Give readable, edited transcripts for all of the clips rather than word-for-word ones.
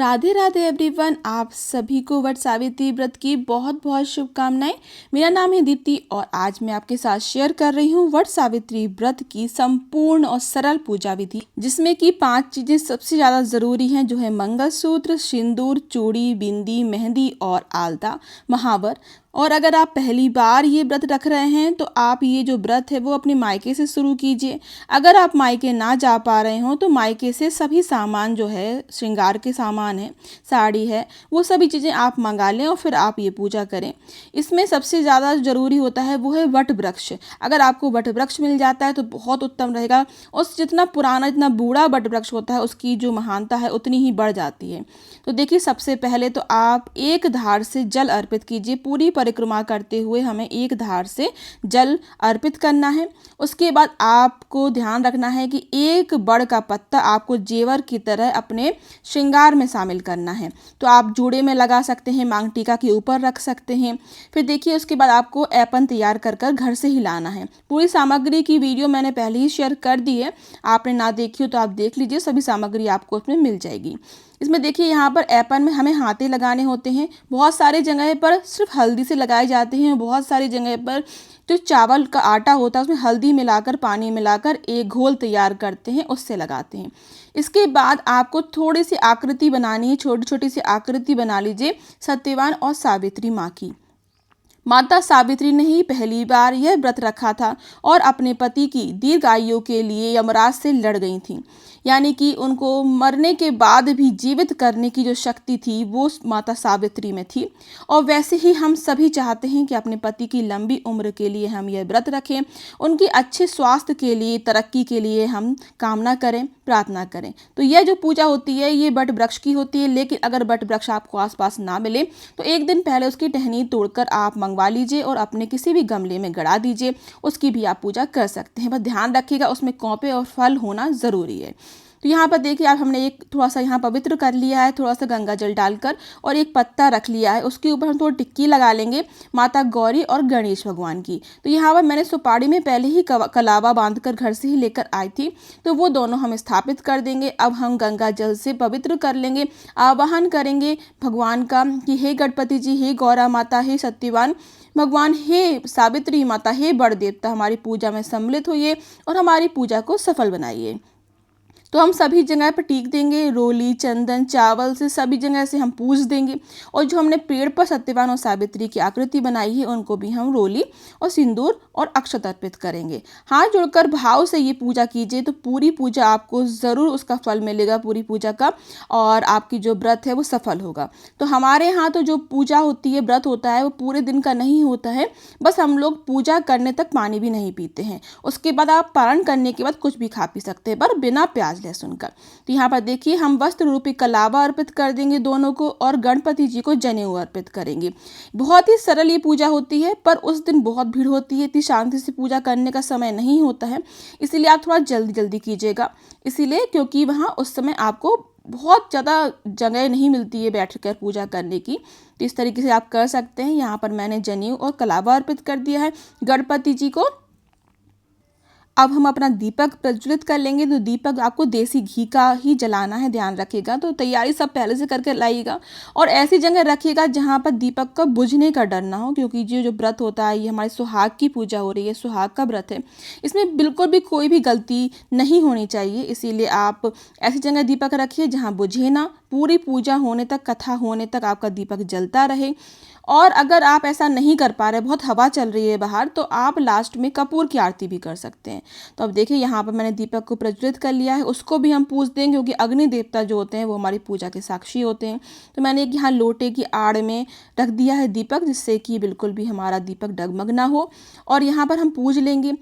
Radhe Radhe everyone. आप सभी को वट सावित्री व्रत की बहुत बहुत शुभकामनाएं। मेरा नाम है दीप्ति और आज मैं आपके साथ शेयर कर रही हूँ वट सावित्री व्रत की संपूर्ण और सरल पूजा विधि, जिसमें कि 5 चीजें सबसे ज्यादा जरूरी हैं, जो है मंगलसूत्र, सिंदूर, चूड़ी, बिंदी, मेहंदी और आलता, महावर। और अगर आप पहली बार ये व्रत रख रहे हैं तो आप ये जो व्रत है वो अपने मायके से शुरू कीजिए। अगर आप मायके ना जा पा रहे हो तो मायके से सभी सामान जो है, श्रृंगार के सामान है, साड़ी है, वो सभी चीज़ें आप मंगा लें और फिर आप ये पूजा करें। इसमें सबसे ज़्यादा ज़रूरी होता है वो है वट वृक्ष। अगर आपको वट वृक्ष मिल जाता है तो बहुत उत्तम रहेगा। उस जितना पुराना, जितना बूढ़ा वट वृक्ष होता है उसकी जो महानता है उतनी ही बढ़ जाती है। तो देखिए, सबसे पहले तो आप एक धार से जल अर्पित कीजिए। पूरी परिक्रमा करते हुए हमें एक धार से जल अर्पित करना है। उसके बाद आपको ध्यान रखना है कि एक बड़ का पत्ता आपको जेवर की तरह अपने श्रृंगार में शामिल करना है। तो आप जूड़े में लगा सकते हैं, मांग टीका के ऊपर रख सकते हैं। फिर देखिए, उसके बाद आपको ऐपन तैयार कर कर घर से ही लाना है। पूरी सामग्री की वीडियो मैंने पहले ही शेयर कर दी है, आपने ना देखी हो तो आप देख लीजिए, सभी सामग्री आपको उसमें मिल जाएगी। इसमें देखिए, यहाँ पर ऐपन में हमें हाथे लगाने होते हैं। बहुत सारी जगह पर सिर्फ हल्दी से लगाए जाते हैं, बहुत सारी जगह पर जो चावल का आटा होता है उसमें हल्दी मिलाकर, पानी मिलाकर एक घोल तैयार करते हैं, उससे लगाते हैं। इसके बाद आपको थोड़ी सी आकृति बनानी है, छोटी छोटी सी आकृति बना लीजिए सत्यवान और सावित्री माँ की। माता सावित्री ने ही पहली बार यह व्रत रखा था और अपने पति की दीर्घायु के लिए यमराज से लड़ गई थी। यानी कि उनको मरने के बाद भी जीवित करने की जो शक्ति थी वो माता सावित्री में थी। और वैसे ही हम सभी चाहते हैं कि अपने पति की लंबी उम्र के लिए हम यह व्रत रखें, उनकी अच्छे स्वास्थ्य के लिए, तरक्की के लिए हम कामना करें, प्रार्थना करें। तो यह जो पूजा होती है ये वट वृक्ष की होती है। लेकिन अगर वट वृक्ष आपको आसपास ना मिले तो एक दिन पहले उसकी टहनी तोड़कर आप मंगवा लीजिए और अपने किसी भी गमले में गड़ा दीजिए, उसकी भी आप पूजा कर सकते हैं। बस ध्यान रखिएगा उसमें कौपे और फल होना ज़रूरी है। तो यहाँ पर देखिए, आप हमने एक थोड़ा सा यहाँ पवित्र कर लिया है, थोड़ा सा गंगा जल डालकर, और एक पत्ता रख लिया है। उसके ऊपर हम थोड़ी टिक्की लगा लेंगे माता गौरी और गणेश भगवान की। तो यहाँ पर मैंने सुपारी में पहले ही कलावा बांधकर घर से ही लेकर आई थी, तो वो दोनों हम स्थापित कर देंगे। अब हम गंगा जल से पवित्र कर लेंगे, आवाहन करेंगे भगवान का कि हे गणपति जी, हे गौरा माता, हे सत्यवान भगवान, हे सावित्री माता, हे बड़ देवता, हमारी पूजा में सम्मिलित होइए और हमारी पूजा को सफल बनाइए। तो हम सभी जगह पर टीक देंगे, रोली, चंदन, चावल से सभी जगह से हम पूज देंगे। और जो हमने पेड़ पर सत्यवान और सावित्री की आकृति बनाई है उनको भी हम रोली और सिंदूर और अक्षत अर्पित करेंगे। हाथ जोड़कर भाव से ये पूजा कीजिए तो पूरी पूजा आपको ज़रूर उसका फल मिलेगा, पूरी पूजा का, और आपकी जो व्रत है वो सफल होगा। तो हमारे यहाँ तो जो पूजा होती है, व्रत होता है, वो पूरे दिन का नहीं होता है। बस हम लोग पूजा करने तक पानी भी नहीं पीते हैं। उसके बाद आप पारण करने के बाद कुछ भी खा पी सकते हैं, पर बिना प्याज लहसुन का। तो यहाँ पर देखिए, हम वस्त्र रूपी कलावा अर्पित कर देंगे दोनों को और गणपति जी को जनेऊ अर्पित करेंगे। बहुत ही सरल ये पूजा होती है, पर उस दिन बहुत भीड़ होती है, इतनी शांति से पूजा करने का समय नहीं होता है, इसीलिए आप थोड़ा जल्दी जल्दी कीजिएगा। इसीलिए क्योंकि वहाँ उस समय आपको बहुत ज़्यादा जगह नहीं मिलती है बैठ कर पूजा करने की। तो इस तरीके से आप कर सकते हैं। यहाँ पर मैंने जनेऊ और कलावा अर्पित कर दिया है गणपति जी को। अब हम अपना दीपक प्रज्वलित कर लेंगे। तो दीपक आपको देसी घी का ही जलाना है, ध्यान रखिएगा। तो तैयारी सब पहले से करके लाइएगा और ऐसी जगह रखिएगा जहाँ पर दीपक का बुझने का डर ना हो, क्योंकि जो व्रत होता है ये हमारे सुहाग की पूजा हो रही है, सुहाग का व्रत है, इसमें बिल्कुल भी कोई भी गलती नहीं होनी चाहिए। इसीलिए आप ऐसी जगह दीपक रखिए जहाँ बुझे ना, पूरी पूजा होने तक, कथा होने तक आपका दीपक जलता रहे। और अगर आप ऐसा नहीं कर पा रहे, बहुत हवा चल रही है बाहर, तो आप लास्ट में कपूर की आरती भी कर सकते हैं। तो अब देखिए, यहाँ पर मैंने दीपक को प्रज्वलित कर लिया है, उसको भी हम पूज देंगे क्योंकि अग्नि देवता जो होते हैं वो हमारी पूजा के साक्षी होते हैं। तो मैंने एक यहाँ लोटे की आड़ में रख दिया है दीपक, जिससे कि बिल्कुल भी हमारा दीपक डगमग ना हो। और यहाँ पर हम पूज लेंगे।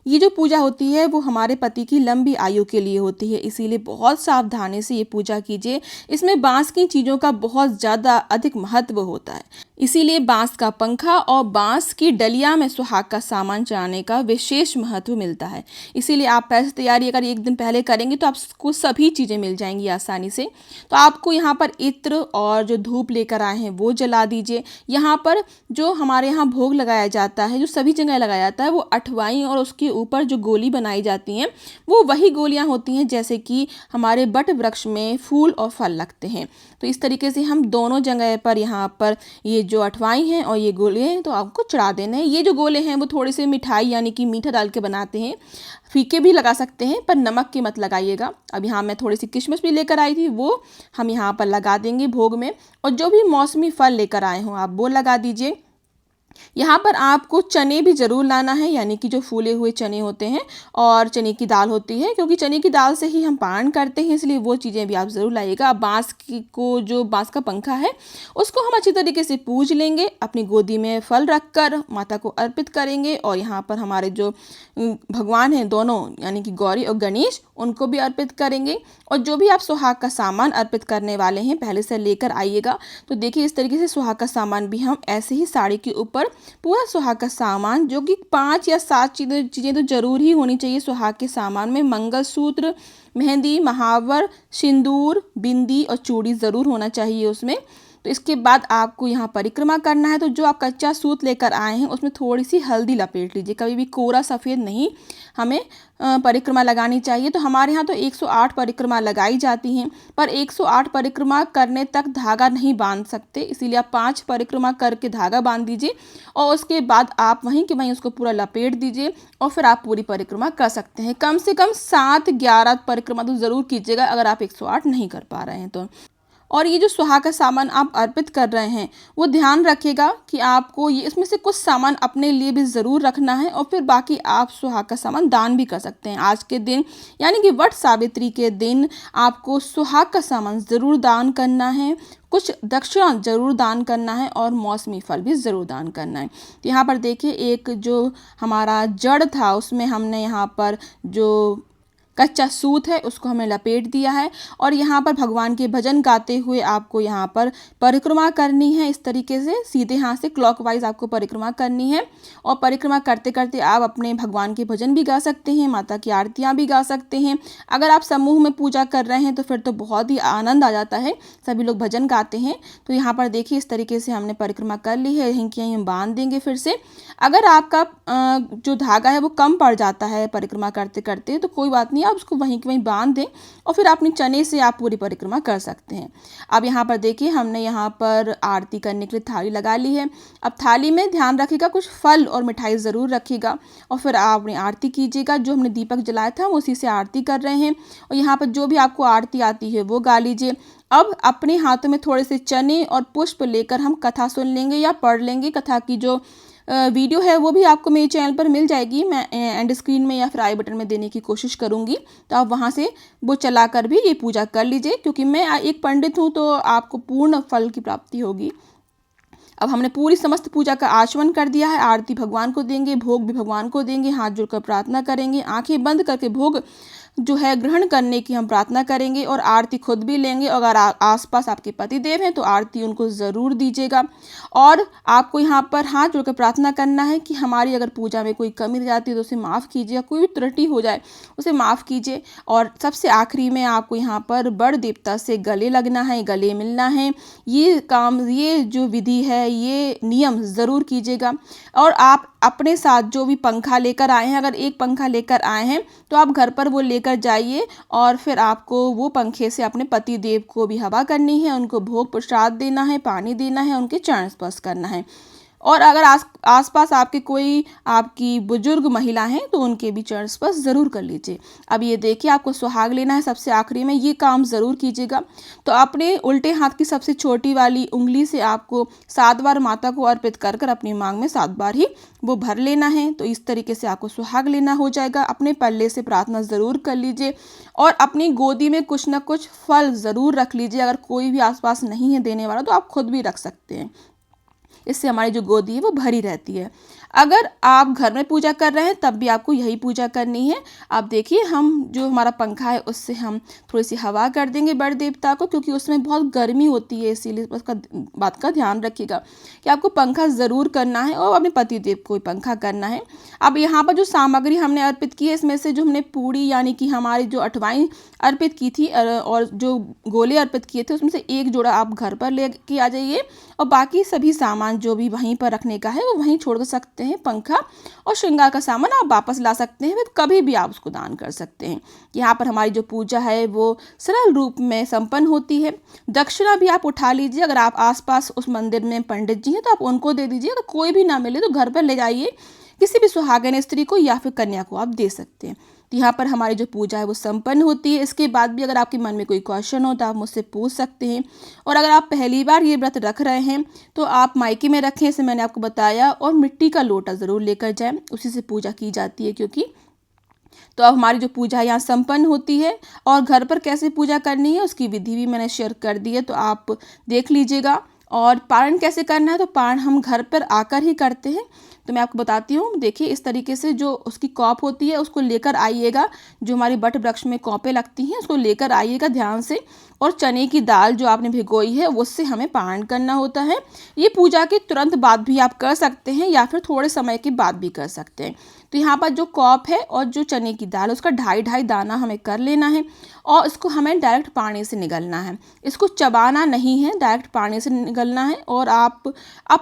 ये जो पूजा होती है वो हमारे पति की लंबी आयु के लिए होती है, इसीलिए बहुत सावधानी से ये पूजा कीजिए। इसमें बांस की चीज़ों का बहुत ज़्यादा अधिक महत्व होता है, इसीलिए बांस का पंखा और बांस की डलिया में सुहाग का सामान चढ़ाने का विशेष महत्व मिलता है। इसीलिए आप पहले से तैयारी अगर एक दिन पहले करेंगे तो आपको सभी चीज़ें मिल जाएंगी आसानी से। तो आपको यहाँ पर इत्र और जो धूप लेकर आए हैं वो जला दीजिए। यहाँ पर जो हमारे यहाँ भोग लगाया जाता है, जो सभी जगह लगाया जाता है, वो अठवाई और उसके ऊपर जो गोली बनाई जाती हैं वो वही गोलियाँ होती हैं जैसे कि हमारे बट वृक्ष में फूल और फल लगते हैं। तो इस तरीके से हम दोनों जगह पर यहाँ पर ये जो अठवाई हैं और ये गोले हैं तो आपको चढ़ा देने हैं। ये जो गोले हैं वो थोड़ी सी मिठाई यानी कि मीठा डाल के बनाते हैं। फीके भी लगा सकते हैं पर नमक की मत लगाइएगा। अब यहाँ मैं थोड़ी सी किशमिश भी लेकर आई थी, वो हम यहाँ पर लगा देंगे भोग में। और जो भी मौसमी फल लेकर आए हों आप वो लगा दीजिए। यहाँ पर आपको चने भी ज़रूर लाना है, यानी कि जो फूले हुए चने होते हैं और चने की दाल होती है, क्योंकि चने की दाल से ही हम पान करते हैं, इसलिए वो चीज़ें भी आप ज़रूर लाइएगा। अब बाँस की को जो बाँस का पंखा है उसको हम अच्छी तरीके से पूज लेंगे, अपनी गोदी में फल रख कर माता को अर्पित करेंगे। और यहाँ पर हमारे जो भगवान हैं दोनों यानी कि गौरी और गणेश, उनको भी अर्पित करेंगे। और जो भी आप सुहाग का सामान अर्पित करने वाले हैं पहले से लेकर आइएगा। तो देखिए इस तरीके से सुहाग का सामान भी हम ऐसे ही साड़ी के ऊपर पूरा सुहाग का सामान, जो कि 5 या 7 चीज़ें तो जरूर ही होनी चाहिए सुहाग के सामान में। मंगलसूत्र, मेहंदी, महावर, सिंदूर, बिंदी और चूड़ी ज़रूर होना चाहिए उसमें। तो इसके बाद आपको यहाँ परिक्रमा करना है। तो जो आप कच्चा सूत लेकर आए हैं उसमें थोड़ी सी हल्दी लपेट लीजिए, कभी भी कोरा सफ़ेद नहीं हमें परिक्रमा लगानी चाहिए। तो हमारे यहाँ तो 108 परिक्रमा लगाई जाती हैं, पर 108 परिक्रमा करने तक धागा नहीं बांध सकते, इसीलिए आप 5 परिक्रमा करके धागा बांध दीजिए और उसके बाद आप वहीं के वहीं उसको पूरा लपेट दीजिए और फिर आप पूरी परिक्रमा कर सकते हैं। कम से कम 7-11 परिक्रमा तो ज़रूर कीजिएगा अगर आप 108 नहीं कर पा रहे हैं तो। और ये जो सुहाग का सामान आप अर्पित कर रहे हैं वो ध्यान रखिएगा कि आपको ये इसमें से कुछ सामान अपने लिए भी ज़रूर रखना है और फिर बाकी आप सुहाग का सामान दान भी कर सकते हैं। आज के दिन यानी कि वट सावित्री के दिन आपको सुहाग का सामान ज़रूर दान करना है, कुछ दक्षिणा जरूर दान करना है और मौसमी फल भी ज़रूर दान करना है। तो यहाँ पर देखिए एक जो हमारा जड़ था उसमें हमने यहाँ पर जो कच्चा सूत है उसको हमें लपेट दिया है और यहाँ पर भगवान के भजन गाते हुए आपको यहाँ पर परिक्रमा करनी है। इस तरीके से सीधे हाथ से क्लॉकवाइज आपको परिक्रमा करनी है और परिक्रमा करते करते आप अपने भगवान के भजन भी गा सकते हैं, माता की आरतियाँ भी गा सकते हैं। अगर आप समूह में पूजा कर रहे हैं तो फिर तो बहुत ही आनंद आ जाता है, सभी लोग भजन गाते हैं। तो यहाँ पर देखिए इस तरीके से हमने परिक्रमा कर ली है, यहीं की यहीं हम बांध देंगे फिर से। अगर आपका जो धागा है वो कम पड़ जाता है परिक्रमा करते करते तो कोई बात नहीं, आप उसको वहीं के वहीं बांध दें और फिर अपनी चने से आप पूरी परिक्रमा कर सकते हैं। अब यहाँ पर देखिए हमने यहाँ पर आरती करने के लिए थाली लगा ली है। अब थाली में ध्यान रखिएगा कुछ फल और मिठाई ज़रूर रखिएगा और फिर आप अपनी आरती कीजिएगा। जो हमने दीपक जलाया था हम उसी से आरती कर रहे हैं और यहाँ पर जो भी आपको आरती आती है वो गा लीजिए। अब अपने हाथों में थोड़े से चने और पुष्प लेकर हम कथा सुन लेंगे या पढ़ लेंगे। कथा की जो वीडियो है वो भी आपको मेरे चैनल पर मिल जाएगी, मैं एंड स्क्रीन में या फिर आई बटन में देने की कोशिश करूँगी, तो आप वहाँ से वो चला कर भी ये पूजा कर लीजिए। क्योंकि मैं एक पंडित हूँ तो आपको पूर्ण फल की प्राप्ति होगी। अब हमने पूरी समस्त पूजा का आचमन कर दिया है, आरती भगवान को देंगे, भोग भी भगवान को देंगे, हाथ जोड़कर प्रार्थना करेंगे, आंखें बंद करके भोग जो है ग्रहण करने की हम प्रार्थना करेंगे और आरती खुद भी लेंगे। अगर आसपास आपके पति देव हैं तो आरती उनको ज़रूर दीजिएगा। और आपको यहाँ पर हाथ जोड़कर प्रार्थना करना है कि हमारी अगर पूजा में कोई कमी रह जाती है तो उसे माफ़ कीजिए, कोई भी त्रुटि हो जाए उसे माफ़ कीजिए। और सबसे आखिरी में आपको यहाँ पर बड़ देवता से गले लगना है, गले मिलना है। ये काम, ये जो विधि है, ये नियम ज़रूर कीजिएगा। और आप अपने साथ जो भी पंखा लेकर आए हैं, अगर एक पंखा लेकर आए हैं तो आप घर पर वो लेकर जाइए और फिर आपको वो पंखे से अपने पति देव को भी हवा करनी है, उनको भोग प्रसाद देना है, पानी देना है, उनके चरण स्पर्श करना है। और अगर आसपास आपके कोई आपकी बुजुर्ग महिला हैं तो उनके भी चरण स्पर्श ज़रूर कर लीजिए। अब ये देखिए आपको सुहाग लेना है, सबसे आखिरी में ये काम ज़रूर कीजिएगा। तो अपने उल्टे हाथ की सबसे छोटी वाली उंगली से आपको 7 बार माता को अर्पित कर कर अपनी मांग में 7 बार ही वो भर लेना है। तो इस तरीके से आपको सुहाग लेना हो जाएगा। अपने पल्ले से प्रार्थना ज़रूर कर लीजिए और अपनी गोदी में कुछ ना कुछ फल ज़रूर रख लीजिए। अगर कोई भी आसपास नहीं है देने वाला तो आप खुद भी रख सकते हैं। इससे हमारी जो गोदी है वो भरी रहती है। अगर आप घर में पूजा कर रहे हैं तब भी आपको यही पूजा करनी है। आप देखिए, हम जो हमारा पंखा है उससे हम थोड़ी सी हवा कर देंगे बड़ देवता को, क्योंकि उसमें बहुत गर्मी होती है, इसीलिए उसका बात का ध्यान रखिएगा कि आपको पंखा ज़रूर करना है और अपने पति देव को पंखा करना है। अब यहाँ पर जो सामग्री हमने अर्पित की है, इसमें से जो हमने पूड़ी यानी कि हमारी जो अठवाई अर्पित की थी और जो गोले अर्पित किए थे, उसमें से एक जोड़ा आप घर पर ले के आ जाइए और बाकी सभी सामान जो भी वहीं पर रखने का है वो वहीं छोड़ सकते हैं। पंखा और श्रृंगार का सामान आप वापस ला सकते हैं, कभी भी आप उसको दान कर सकते हैं। यहाँ पर हमारी जो पूजा है वो सरल रूप में संपन्न होती है। दक्षिणा भी आप उठा लीजिए, अगर आप आसपास उस मंदिर में पंडित जी हैं तो आप उनको दे दीजिए, अगर कोई भी ना मिले तो घर पर ले जाइए, किसी भी सुहागन स्त्री को या फिर कन्या को आप दे सकते हैं। तो यहाँ पर हमारी जो पूजा है वो संपन्न होती है। इसके बाद भी अगर आपके मन में कोई क्वेश्चन हो तो आप मुझसे पूछ सकते हैं। और अगर आप पहली बार ये व्रत रख रहे हैं तो आप मायके में रखें, इसे मैंने आपको बताया, और मिट्टी का लोटा ज़रूर लेकर जाएं, उसी से पूजा की जाती है। क्योंकि तो अब हमारी जो पूजा यहाँ संपन्न होती है और घर पर कैसे पूजा करनी है उसकी विधि भी मैंने शेयर कर दी है, तो आप देख लीजिएगा। और पारण कैसे करना है, तो पारण हम घर पर आकर ही करते हैं, तो मैं आपको बताती हूँ। देखिए, इस तरीके से जो उसकी कॉप होती है उसको लेकर आइएगा, जो हमारी बट वृक्ष में कॉपें लगती हैं उसको लेकर आइएगा ध्यान से, और चने की दाल जो आपने भिगोई है उससे हमें पारण करना होता है। ये पूजा के तुरंत बाद भी आप कर सकते हैं या फिर थोड़े समय के बाद भी कर सकते हैं। तो यहाँ पर जो कॉप है और जो चने की दाल उसका 2.5 दाना हमें कर लेना है और इसको हमें डायरेक्ट पानी से निगलना है। इसको चबाना नहीं है, डायरेक्ट पानी से निगलना है। और आप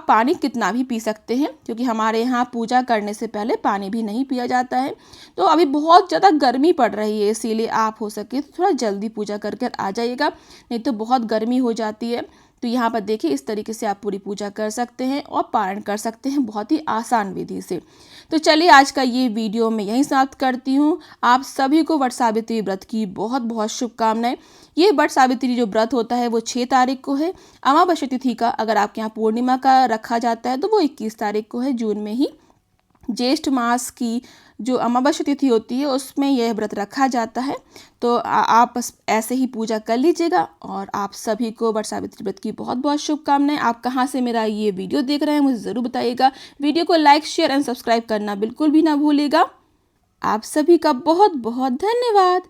पानी कितना भी पी सकते हैं, क्योंकि हमारे यहाँ पूजा करने से पहले पानी भी नहीं पिया जाता है। तो अभी बहुत ज़्यादा गर्मी पड़ रही है, इसीलिए आप हो सके तो थोड़ा जल्दी पूजा करके आ जाइएगा, नहीं तो बहुत गर्मी हो जाती है। तो यहाँ पर देखिए, इस तरीके से आप पूरी पूजा कर सकते हैं और पारण कर सकते हैं बहुत ही आसान विधि से। तो चलिए, आज का ये वीडियो मैं यहीं समाप्त करती हूँ। आप सभी को वट सावित्री व्रत की बहुत बहुत शुभकामनाएं। ये वट सावित्री जो व्रत होता है वो 6 तारीख को है अमावस्या तिथि का। अगर आपके यहाँ पूर्णिमा का रखा जाता है तो वो 21 तारीख को है, जून में ही। ज्येष्ठ मास की जो अमावस्या तिथि होती है उसमें यह व्रत रखा जाता है। तो आप बस ऐसे ही पूजा कर लीजिएगा। और आप सभी को वट सावित्री व्रत की बहुत बहुत शुभकामनाएं। आप कहाँ से मेरा ये वीडियो देख रहे हैं मुझे ज़रूर बताइएगा। वीडियो को लाइक, शेयर एंड सब्सक्राइब करना बिल्कुल भी ना भूलिएगा। आप सभी का बहुत बहुत धन्यवाद।